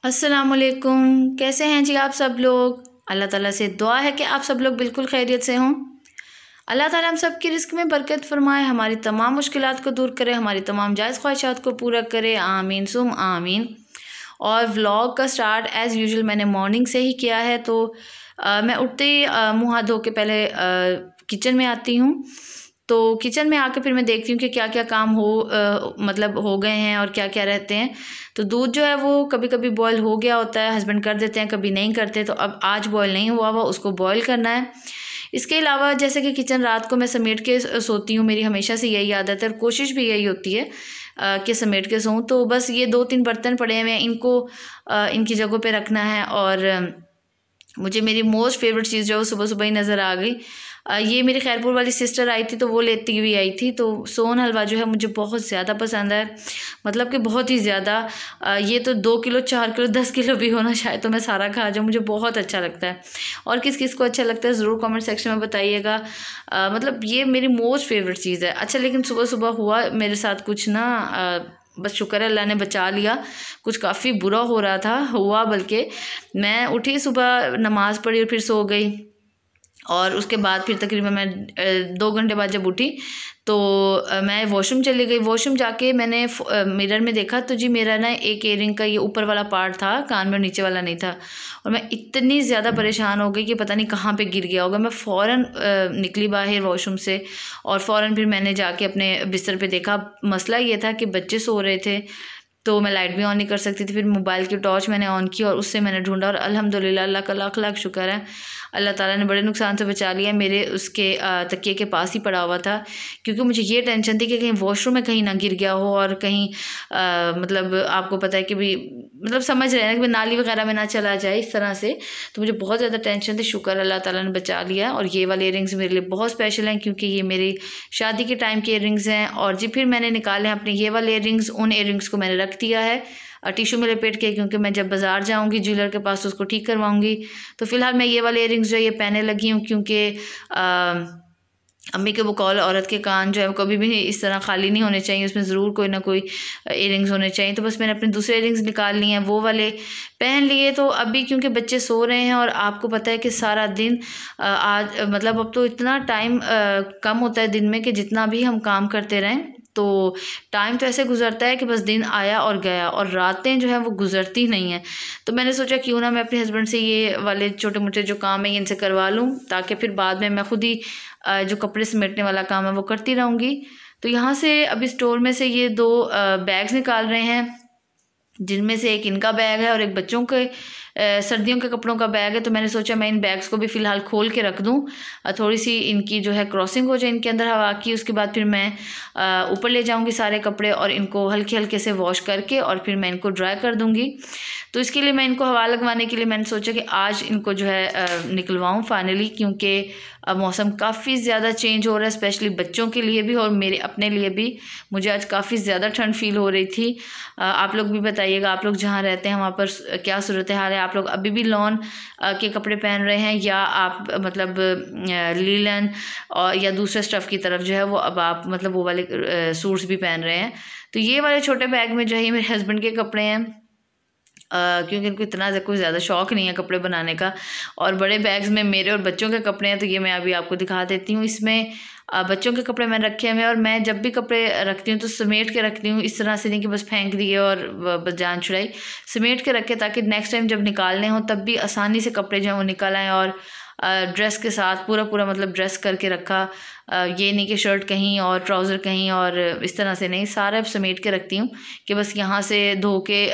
अस्सलामुअलैकुम। कैसे हैं जी आप सब लोग। अल्लाह ताला से दुआ है कि आप सब लोग बिल्कुल खैरियत से हों। अल्लाह ताला हम सब की रिस्क में बरकत फरमाए, हमारी तमाम मुश्किलात को दूर करे, हमारी तमाम जायज़ ख्वाहिशात को पूरा करे, आमीन सुम आमीन। और व्लॉग का स्टार्ट एज़ यूजुअल मैंने मॉर्निंग से ही किया है। तो मैं उठते ही मुँह हाथ धो के पहले किचन में आती हूँ। तो किचन में आके फिर मैं देखती हूँ कि क्या क्या काम मतलब हो गए हैं और क्या क्या रहते हैं। तो दूध जो है वो कभी कभी बॉयल हो गया होता है, हस्बैंड कर देते हैं, कभी नहीं करते। तो अब आज बॉयल नहीं हुआ हुआ, उसको बॉयल करना है। इसके अलावा जैसे कि किचन रात को मैं समेट के सोती हूँ, मेरी हमेशा से यही आदत है और कोशिश भी यही होती है कि समेट के सोऊं। तो बस ये 2-3 बर्तन पड़े हैं, इनको इनकी जगहों पे रखना है। और मुझे मेरी मोस्ट फेवरेट चीज़ जो है सुबह सुबह ही नज़र आ गई। ये मेरी खैरपुर वाली सिस्टर आई थी तो वो लेती हुई आई थी। तो सोन हलवा जो है मुझे बहुत ज़्यादा पसंद है, मतलब कि बहुत ही ज़्यादा। ये तो 2 किलो 4 किलो 10 किलो भी होना शायद तो मैं सारा खा जाऊँ, मुझे बहुत अच्छा लगता है। और किस किस को अच्छा लगता है ज़रूर कमेंट सेक्शन में बताइएगा। मतलब ये मेरी मोस्ट फेवरेट चीज़ है। अच्छा, लेकिन सुबह सुबह हुआ मेरे साथ कुछ ना, बस शुक्र है अल्लाह ने बचा लिया। कुछ काफ़ी बुरा हो रहा था हुआ, बल्कि मैं उठी सुबह, नमाज़ पढ़ी और फिर सो गई। और उसके बाद फिर तकरीबन मैं 2 घंटे बाद जब उठी तो मैं वॉशरूम चली गई। वॉशरूम जाके मैंने मिरर में देखा तो जी मेरा ना एक ईयरिंग का ये ऊपर वाला पार्ट था कान में, नीचे वाला नहीं था। और मैं इतनी ज़्यादा परेशान हो गई कि पता नहीं कहाँ पे गिर गया होगा। मैं फ़ौरन निकली बाहर वॉशरूम से और फ़ौरन फिर मैंने जाके अपने बिस्तर पे देखा। मसला ये था कि बच्चे सो रहे थे तो मैं लाइट भी ऑन नहीं कर सकती थी। फिर मोबाइल की टॉर्च मैंने ऑन की और उससे मैंने ढूंढा और अल्हम्दुलिल्लाह अल्लाह का लाख लाख शुक्र है, अल्लाह ताला ने बड़े नुकसान से बचा लिया। मेरे उसके तकिए के पास ही पड़ा हुआ था, क्योंकि मुझे ये टेंशन थी कि कहीं वॉशरूम में कहीं ना गिर गया हो और कहीं मतलब आपको पता है कि भी मतलब समझ रहे हैं कि नाली वगैरह में ना चला जाए इस तरह से। तो मुझे बहुत ज़्यादा टेंशन थी। शुक्र अल्लाह ताला ने बचा लिया। और ये वाले इयरिंग्स मेरे लिए बहुत स्पेशल हैं क्योंकि ये मेरी शादी के टाइम के इयरिंग्स हैं। और जी फिर मैंने निकाले हैं अपने ये वाले इयरिंग्स। उन इयरिंग्स को मैंने रख दिया है टिशू में लपेट के, क्योंकि मैं जब बाज़ार जाऊंगी ज्वेलर के पास तो उसको ठीक करवाऊंगी। तो फिलहाल मैं ये वाले इयरिंग्स जो ये पहने लगी हूँ, क्योंकि अम्मी के बकौल औरत के कान जो है वो कभी भी इस तरह खाली नहीं होने चाहिए, उसमें ज़रूर कोई ना कोई इयरिंग्स होने चाहिए। तो बस मैंने अपने दूसरे इयरिंग्स निकाल लिए हैं, वो वाले पहन लिए। तो अभी क्योंकि बच्चे सो रहे हैं और आपको पता है कि सारा दिन आज मतलब अब तो इतना टाइम कम होता है दिन में कि जितना भी हम काम करते रहें तो टाइम तो ऐसे गुजरता है कि बस दिन आया और गया और रातें जो है वो गुजरती नहीं हैं। तो मैंने सोचा क्यों ना मैं अपने हस्बैंड से ये वाले छोटे मोटे जो काम है इनसे करवा लूँ, ताकि फिर बाद में मैं खुद ही जो कपड़े समेटने वाला काम है वो करती रहूँगी। तो यहाँ से अभी स्टोर में से ये 2 बैग्स निकाल रहे हैं, जिनमें से एक इनका बैग है और एक बच्चों के सर्दियों के कपड़ों का बैग है। तो मैंने सोचा मैं इन बैग्स को भी फ़िलहाल खोल के रख दूं, थोड़ी सी इनकी जो है क्रॉसिंग हो जाए इनके अंदर हवा की। उसके बाद फिर मैं ऊपर ले जाऊंगी सारे कपड़े और इनको हल्के हल्के से वॉश करके और फिर मैं इनको ड्राई कर दूंगी। तो इसके लिए मैं इनको हवा लगवाने के लिए मैंने सोचा कि आज इनको जो है निकलवाऊँ फाइनली, क्योंकि अब मौसम काफ़ी ज़्यादा चेंज हो रहा है, स्पेशली बच्चों के लिए भी और मेरे अपने लिए भी। मुझे आज काफ़ी ज़्यादा ठंड फील हो रही थी। आप लोग भी बताइएगा, आप लोग जहाँ रहते हैं वहाँ पर क्या सूरत हाल है। आप लोग अभी भी लॉन के कपड़े पहन रहे हैं या आप मतलब लीलन और या दूसरे स्टफ़ की तरफ जो है वो अब आप मतलब वो वाले सूट्स भी पहन रहे हैं। तो ये वाले छोटे बैग में जो है मेरे हस्बैंड के कपड़े हैं, क्योंकि इनको इतना कोई ज़्यादा शौक़ नहीं है कपड़े बनाने का। और बड़े बैग्स में मेरे और बच्चों के कपड़े हैं, तो ये मैं अभी आपको दिखा देती हूँ। इसमें बच्चों के कपड़े मैंने रखे हुए हैं और मैं जब भी कपड़े रखती हूँ तो समेट के रखती हूँ, इस तरह से नहीं कि बस फेंक दिए और बस जान छुड़ाई। समेट के रखे ताकि नेक्स्ट टाइम जब निकालने हो तब भी आसानी से कपड़े जो हैं वो निकल आएँ। और ड्रेस के साथ पूरा पूरा मतलब ड्रेस करके रखा, ये नहीं कि शर्ट कहीं और ट्राउज़र कहीं और इस तरह से नहीं, सारा समेट के रखती हूँ कि बस यहाँ से धो के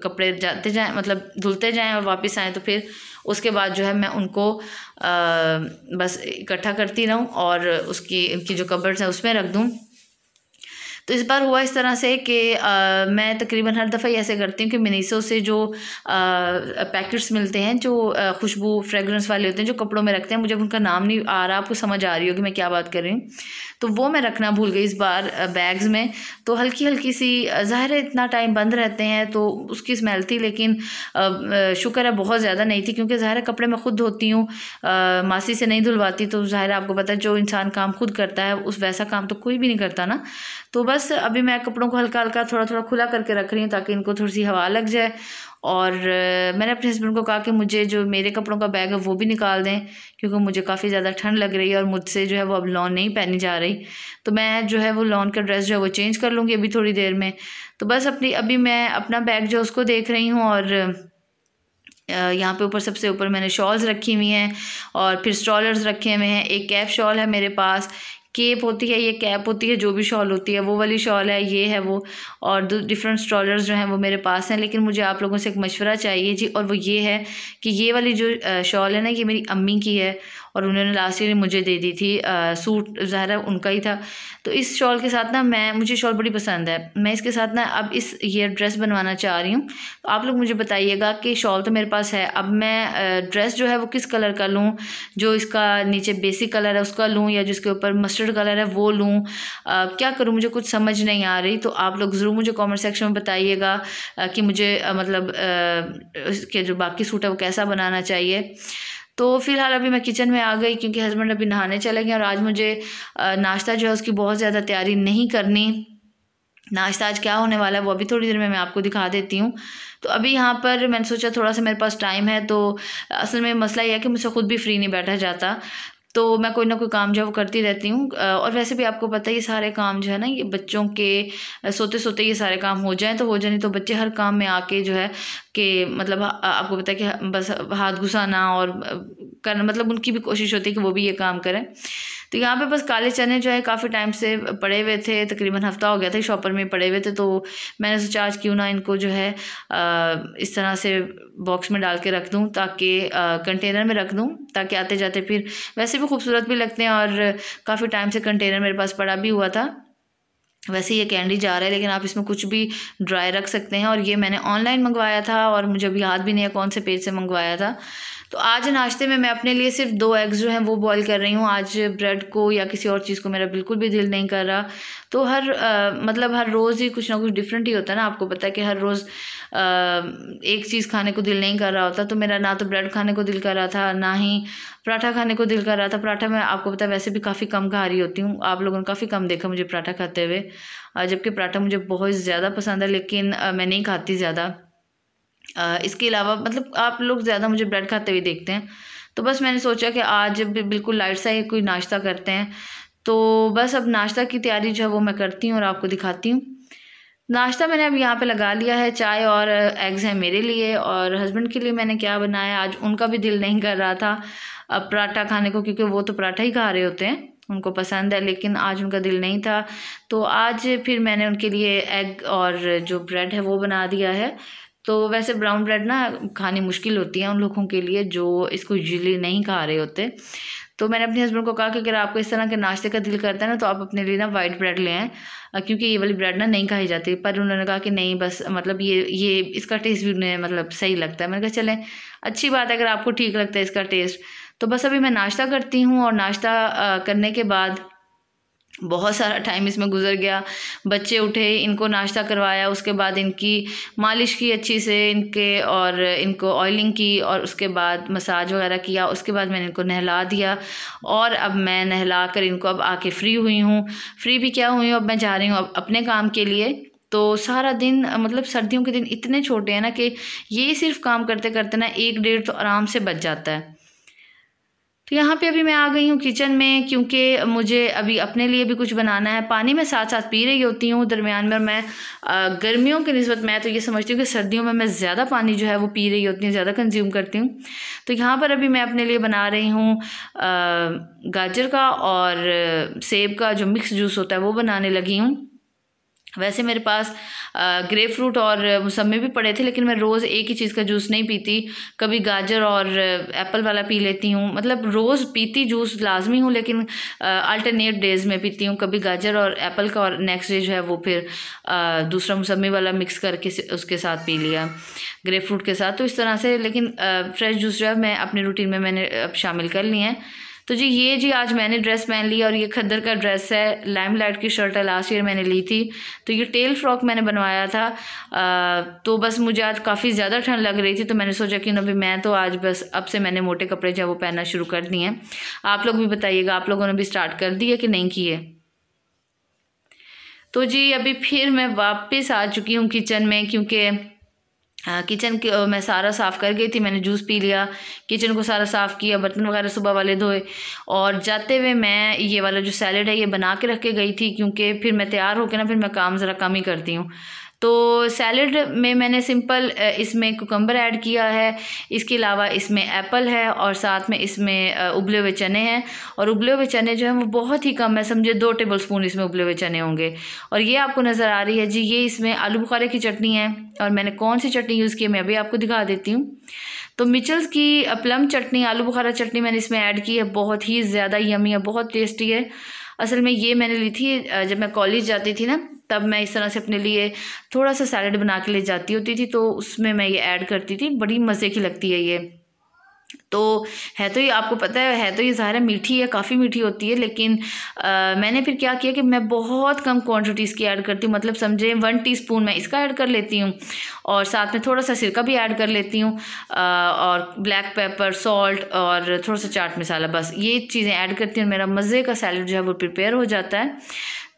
कपड़े जाते जाएं, मतलब धुलते जाएं और वापस आएँ। तो फिर उसके बाद जो है मैं उनको बस इकट्ठा करती रहूँ और उनकी जो कबर्ड्स हैं उसमें रख दूँ। तो इस बार हुआ इस तरह से कि मैं तकरीबन हर दफ़ा ऐसे करती हूँ कि मिनीसो से जो पैकेट्स मिलते हैं जो खुशबू फ्रेगरेंस वाले होते हैं जो कपड़ों में रखते हैं, मुझे उनका नाम नहीं आ रहा, आपको समझ आ रही होगी मैं क्या बात कर रही हूँ। तो वो मैं रखना भूल गई इस बार बैग्स में। तो हल्की हल्की सी ज़ाहिर है इतना टाइम बंद रहते हैं तो उसकी स्मेल थी, लेकिन शुक्र है बहुत ज़्यादा नहीं थी, क्योंकि ज़ाहिर है कपड़े मैं खुद धोती हूँ, मासी से नहीं धुलवाती। तो ज़ाहिर है आपको पता है जो इंसान काम खुद करता है उस वैसा काम तो कोई भी नहीं करता ना। तो बस अभी मैं कपड़ों को हल्का हल्का थोड़ा थोड़ा खुला करके रख रही हूँ ताकि इनको थोड़ी सी हवा लग जाए। और मैंने अपने हस्बैंड को कहा कि मुझे जो मेरे कपड़ों का बैग है वो भी निकाल दें, क्योंकि मुझे काफ़ी ज़्यादा ठंड लग रही है और मुझसे जो है वो अब लॉन नहीं पहनी जा रही। तो मैं जो है वो लॉन का ड्रेस जो है वो चेंज कर लूँगी अभी थोड़ी देर में। तो बस अभी मैं अपना बैग जो उसको देख रही हूँ। और यहाँ पे ऊपर सबसे ऊपर मैंने शॉल्स रखी हुई हैं और फिर स्ट्रॉलर्स रखे हुए हैं। एक कैप शॉल है मेरे पास, केप होती है, ये कैप होती है, जो भी शॉल होती है वो वाली शॉल है, ये है वो। और डिफरेंट स्ट्रॉलर्स जो हैं वो मेरे पास हैं। लेकिन मुझे आप लोगों से एक मशवरा चाहिए जी, और वो ये है कि ये वाली जो शॉल है ना, ये मेरी अम्मी की है और उन्होंने लास्ट ईयर मुझे दे दी थी। सूट ज़ाहिर है उनका ही था। तो इस शॉल के साथ ना मुझे शॉल बड़ी पसंद है, मैं इसके साथ ना अब इस ईयर ड्रेस बनवाना चाह रही हूँ। तो आप लोग मुझे बताइएगा कि शॉल तो मेरे पास है, अब मैं ड्रेस जो है वो किस कलर का लूँ, जो इसका नीचे बेसिक कलर है उसका लूँ या जिसके ऊपर मस्टर्ड कलर है वो लूँ, क्या करूँ, मुझे कुछ समझ नहीं आ रही। तो आप लोग ज़रूर मुझे कमेंट सेक्शन में बताइएगा कि मुझे मतलब इसके जो बाकी सूट है वो कैसा बनाना चाहिए। तो फ़िलहाल अभी मैं किचन में आ गई क्योंकि हस्बैंड अभी नहाने चले गए और आज मुझे नाश्ता जो है उसकी बहुत ज़्यादा तैयारी नहीं करनी। नाश्ता आज क्या होने वाला है वो अभी थोड़ी देर में मैं आपको दिखा देती हूँ। तो अभी यहाँ पर मैंने सोचा थोड़ा सा मेरे पास टाइम है, तो असल में मसला यह है कि मुझसे खुद भी फ्री नहीं बैठा जाता, तो मैं कोई ना कोई काम जो है वो करती रहती हूँ। और वैसे भी आपको पता है ये सारे काम जो है ना, ये बच्चों के सोते सोते ये सारे काम हो जाएं तो हो जाए, नहीं तो बच्चे हर काम में आके जो है कि मतलब आपको पता है कि बस हाथ घुसाना और करना, मतलब उनकी भी कोशिश होती है कि वो भी ये काम करें। तो यहाँ पे बस काले चने जो है काफ़ी टाइम से पड़े हुए थे, तकरीबन हफ्ता हो गया था शॉपर में पड़े हुए थे। तो मैंने सोचा आज क्यों ना इनको जो है इस तरह से बॉक्स में डाल के रख दूँ, ताकि कंटेनर में रख दूँ, ताकि आते जाते फिर वैसे भी खूबसूरत भी लगते हैं। और काफ़ी टाइम से कंटेनर मेरे पास पड़ा भी हुआ था। वैसे ये कैंडी जा रहा है लेकिन आप इसमें कुछ भी ड्राई रख सकते हैं। और ये मैंने ऑनलाइन मंगवाया था और मुझे अभी याद भी नहीं है कौन से पेज से मंगवाया था। तो आज नाश्ते में मैं अपने लिए सिर्फ 2 एग्स जो हैं वो बॉईल कर रही हूँ। आज ब्रेड को या किसी और चीज़ को मेरा बिल्कुल भी दिल नहीं कर रहा। तो मतलब हर रोज़ ही कुछ ना कुछ डिफरेंट ही होता है ना, आपको पता है कि हर रोज़ एक चीज़ खाने को दिल नहीं कर रहा होता। तो मेरा ना तो ब्रेड खाने को दिल कर रहा था, ना ही पराठा खाने को दिल कर रहा था। पराठा मैं आपको पता है वैसे भी काफ़ी कम खा रही होती हूँ, आप लोगों ने काफ़ी कम देखा मुझे पराठा खाते हुए, जबकि पराठा मुझे बहुत ज़्यादा पसंद है, लेकिन मैं नहीं खाती ज़्यादा। इसके अलावा मतलब आप लोग ज़्यादा मुझे ब्रेड खाते हुए देखते हैं। तो बस मैंने सोचा कि आज बिल्कुल लाइट सा ही कोई नाश्ता करते हैं। तो बस अब नाश्ता की तैयारी जो है वो मैं करती हूँ और आपको दिखाती हूँ। नाश्ता मैंने अब यहाँ पे लगा लिया है, चाय और एग्स हैं मेरे लिए, और हस्बैंड के लिए मैंने क्या बनाया, आज उनका भी दिल नहीं कर रहा था अब पराठा खाने को, क्योंकि वो तो पराठा ही खा रहे होते हैं, उनको पसंद है, लेकिन आज उनका दिल नहीं था। तो आज फिर मैंने उनके लिए एग और जो ब्रेड है वो बना दिया है। तो वैसे ब्राउन ब्रेड ना खानी मुश्किल होती है उन लोगों के लिए जो इसको यूजुअली नहीं खा रहे होते। तो मैंने अपने हस्बैंड को कहा कि अगर आपको इस तरह के नाश्ते का दिल करता है ना, तो आप अपने लिए ना वाइट ब्रेड ले आएँ, क्योंकि ये वाली ब्रेड ना नहीं खाई जाती। पर उन्होंने कहा कि नहीं, बस मतलब ये इसका टेस्ट भी उन्हें मतलब सही लगता है। मैंने कहा चलें, अच्छी बात है अगर आपको ठीक लगता है इसका टेस्ट। तो बस अभी मैं नाश्ता करती हूँ, और नाश्ता करने के बाद बहुत सारा टाइम इसमें गुजर गया। बच्चे उठे, इनको नाश्ता करवाया, उसके बाद इनकी मालिश की अच्छी से इनके, और इनको ऑयलिंग की, और उसके बाद मसाज वगैरह किया। उसके बाद मैंने इनको नहला दिया, और अब मैं नहला कर इनको अब आके फ्री हुई हूँ। फ्री भी क्या हुई हूँ, अब मैं जा रही हूँ अब अपने काम के लिए। तो सारा दिन मतलब सर्दियों के दिन इतने छोटे हैं ना कि ये सिर्फ काम करते करते ना 1-1.5 तो आराम से बच जाता है। तो यहाँ पे अभी मैं आ गई हूँ किचन में, क्योंकि मुझे अभी अपने लिए भी कुछ बनाना है। पानी मैं साथ साथ पी रही होती हूँ दरमियान में। मैं गर्मियों की निस्बत मैं तो ये समझती हूँ कि सर्दियों में मैं ज़्यादा पानी जो है वो पी रही होती हूँ, ज़्यादा कंज्यूम करती हूँ। तो यहाँ पर अभी मैं अपने लिए बना रही हूँ गाजर का और सेब का जो मिक्स जूस होता है वो बनाने लगी हूँ। वैसे मेरे पास ग्रेप फ्रूट और मौसमी भी पड़े थे, लेकिन मैं रोज़ एक ही चीज़ का जूस नहीं पीती। कभी गाजर और एप्पल वाला पी लेती हूँ, मतलब रोज़ पीती जूस लाजमी हूँ, लेकिन अल्टरनेट डेज़ में पीती हूँ। कभी गाजर और एप्पल का, और नेक्स्ट डे जो है वो फिर दूसरा मौसमी वाला मिक्स करके उसके साथ पी लिया, ग्रेप फ्रूट के साथ। तो इस तरह से, लेकिन फ्रेश जूस जो है मैं अपनी रूटीन में मैंने अब शामिल कर लिए हैं। तो जी ये जी आज मैंने ड्रेस पहन ली, और ये खद्दर का ड्रेस है, लाइमलाइट की शर्ट है, लास्ट ईयर मैंने ली थी। तो ये टेल फ्रॉक मैंने बनवाया था। तो बस मुझे आज काफ़ी ज़्यादा ठंड लग रही थी, तो मैंने सोचा कि ना भी मैं तो आज बस अब से मैंने मोटे कपड़े जो वो पहनना शुरू कर दिए हैं। आप लोग भी बताइएगा, आप लोगों ने भी स्टार्ट कर दिए कि नहीं किए। तो जी अभी फिर मैं वापस आ चुकी हूँ किचन में, क्योंकि किचन मैं सारा साफ़ कर गई थी। मैंने जूस पी लिया, किचन को सारा साफ़ किया, बर्तन वगैरह सुबह वाले धोए, और जाते हुए मैं ये वाला जो सैलेड है ये बना के रख के गई थी, क्योंकि फिर मैं तैयार होकर ना फिर मैं काम ज़रा कम ही करती हूँ। तो सैलेड में मैंने सिंपल इसमें कुकम्बर ऐड किया है, इसके अलावा इसमें एप्पल है, और साथ में इसमें उबले हुए चने हैं। और उबले हुए चने जो हैं वो बहुत ही कम है, समझे 2 टेबलस्पून इसमें उबले हुए चने होंगे। और ये आपको नज़र आ रही है जी, ये इसमें आलू बुखारे की चटनी है। और मैंने कौन सी चटनी यूज़ की है मैं अभी आपको दिखा देती हूँ। तो मिचल्स की प्लम चटनी, आलू बुखारा चटनी मैंने इसमें ऐड की है, बहुत ही ज़्यादा यमी है, बहुत टेस्टी है। असल में ये मैंने ली थी जब मैं कॉलेज जाती थी ना, तब मैं इस तरह से अपने लिए थोड़ा सा सैलड बना के ले जाती होती थी, तो उसमें मैं ये ऐड करती थी। बड़ी मज़े की लगती है ये। तो है तो ये आपको पता है तो ये ज़ाहिर है मीठी है, काफ़ी मीठी होती है, लेकिन मैंने फिर क्या किया कि मैं बहुत कम क्वांटिटी इसकी ऐड करती हूँ। मतलब समझे 1 टीस्पून मैं इसका ऐड कर लेती हूँ, और साथ में थोड़ा सा सिरका भी ऐड कर लेती हूँ, और ब्लैक पेपर, सॉल्ट और थोड़ा सा चाट मसाला, बस ये चीज़ें ऐड करती हूँ। मेरा मज़े का सैलड जो है वो प्रिपेयर हो जाता है।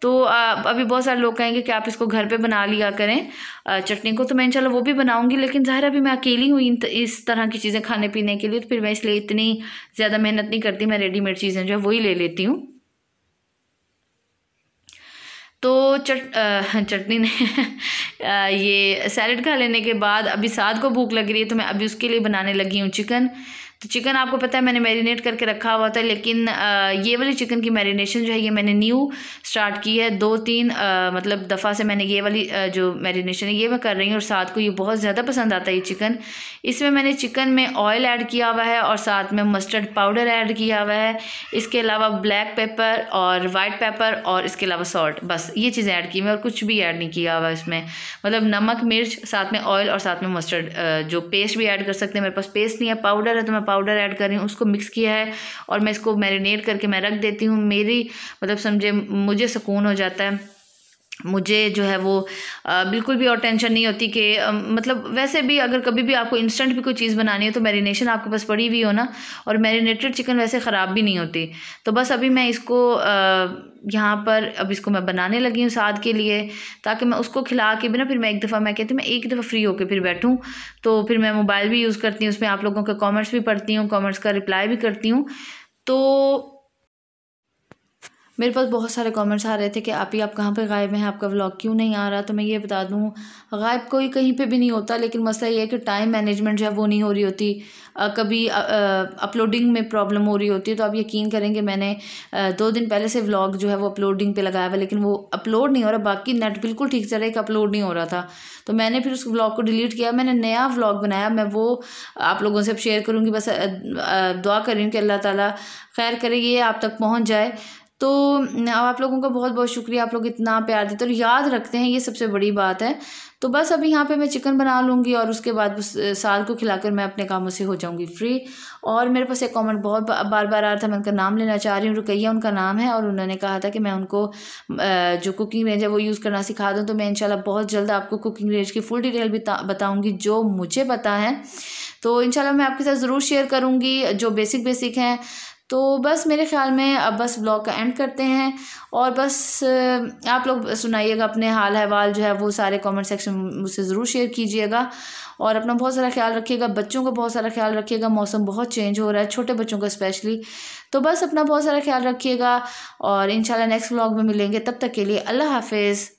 तो अभी बहुत सारे लोग कहेंगे कि आप इसको घर पे बना लिया करें चटनी को, तो मैं इंशाल्लाह वो भी बनाऊंगी, लेकिन ज़ाहिर अभी मैं अकेली हुई इस तरह की चीज़ें खाने पीने के लिए, तो फिर मैं इसलिए इतनी ज़्यादा मेहनत नहीं करती। मैं रेडीमेड चीज़ें जो है वही ले लेती हूँ। तो चटनी ने ये सैलड खा लेने के बाद अभी साथ को भूख लग रही है, तो मैं अभी उसके लिए बनाने लगी हूँ चिकन। तो चिकन आपको पता है मैंने मैरिनेट करके रखा हुआ था, लेकिन ये वाली चिकन की मैरिनेशन जो है ये मैंने न्यू स्टार्ट की है। 2-3 मतलब दफ़ा से मैंने ये वाली जो मैरिनेशन है ये मैं कर रही हूँ, और साथ को ये बहुत ज़्यादा पसंद आता है ये चिकन। इसमें मैंने चिकन में ऑयल ऐड किया हुआ है, और साथ में मस्टर्ड पाउडर ऐड किया हुआ है, इसके अलावा ब्लैक पेपर और वाइट पेपर, और इसके अलावा सॉल्ट, बस ये चीज़ें ऐड की मैं, और कुछ भी ऐड नहीं किया हुआ इसमें। मतलब नमक, मिर्च, साथ में ऑयल, और साथ में मस्टर्ड जो पेस्ट भी ऐड कर सकते हैं। मेरे पास पेस्ट नहीं है, पाउडर है, तो मैं पाउडर ऐड कर रही हूँ, उसको मिक्स किया है, और मैं इसको मैरिनेट करके मैं रख देती हूँ। मेरी मतलब समझे मुझे सुकून हो जाता है, मुझे जो है वो बिल्कुल भी और टेंशन नहीं होती कि मतलब वैसे भी अगर कभी भी आपको इंस्टेंट भी कोई चीज़ बनानी है तो मैरिनेशन आपके पास पड़ी हुई हो ना, और मैरिनेटेड चिकन वैसे ख़राब भी नहीं होती। तो बस अभी मैं इसको यहाँ पर अब इसको मैं बनाने लगी हूँ साथ के लिए, ताकि मैं उसको खिला के भी ना फिर मैं एक दफ़ा मैं कहती हूँ मैं एक दफ़ा फ्री होकर फिर बैठूँ। तो फिर मैं मोबाइल भी यूज़ करती हूँ, उसमें आप लोगों के कॉमेंट्स भी पढ़ती हूँ, कॉमेंट्स का रिप्लाई भी करती हूँ। तो मेरे पास बहुत सारे कमेंट्स आ रहे थे कि आप कहाँ पे गायब हैं, आपका व्लॉग क्यों नहीं आ रहा। तो मैं ये बता दूँ, गायब कोई कहीं पे भी नहीं होता, लेकिन मसला ये है कि टाइम मैनेजमेंट जो है वो नहीं हो रही होती, कभी अपलोडिंग में प्रॉब्लम हो रही होती है। तो आप यकीन करेंगे मैंने 2 दिन पहले से व्लॉग जो है वो अपलोडिंग पे लगाया हुआ, लेकिन वो अपलोड नहीं हो रहा। बाकी नेट बिल्कुल ठीक चल रहा है कि अपलोड नहीं हो रहा था, तो मैंने फिर उस व्लॉग को डिलीट किया। मैंने नया व्लॉग बनाया, मैं वो आप लोगों से शेयर करूँगी। बस दुआ कर रही हूँ कि अल्लाह ताला खैर करे ये आप तक पहुँच जाए। तो आप लोगों का बहुत बहुत शुक्रिया, आप लोग इतना प्यार देते और याद रखते हैं, ये सबसे बड़ी बात है। तो बस अभी यहाँ पे मैं चिकन बना लूँगी, और उसके बाद बस साल को खिलाकर मैं अपने कामों से हो जाऊँगी फ्री। और मेरे पास एक कमेंट बहुत बार बार आ रहा था, मैं उनका नाम लेना चाह रही हूँ, रुकैया उनका नाम है, और उन्होंने कहा था कि मैं उनको जो कुकिंग रेंज है वो यूज़ करना सिखा दूँ। तो मैं इंशाल्लाह बहुत जल्द आपको कुकिंग रेंज की फुल डिटेल भी बताऊँगी जो मुझे पता है। तो इंशाल्लाह मैं आपके साथ ज़रूर शेयर करूँगी जो बेसिक हैं। तो बस मेरे ख़्याल में अब बस ब्लॉग का एंड करते हैं, और बस आप लोग सुनाइएगा अपने हाल अहवाल जो है वो सारे कमेंट सेक्शन में मुझसे ज़रूर शेयर कीजिएगा। और अपना बहुत सारा ख्याल रखिएगा, बच्चों का बहुत सारा ख्याल रखिएगा, मौसम बहुत चेंज हो रहा है, छोटे बच्चों का स्पेशली। तो बस अपना बहुत सारा ख्याल रखिएगा, और इंशाल्लाह नेक्स्ट व्लॉग में मिलेंगे। तब तक के लिए अल्लाह हाफिज़।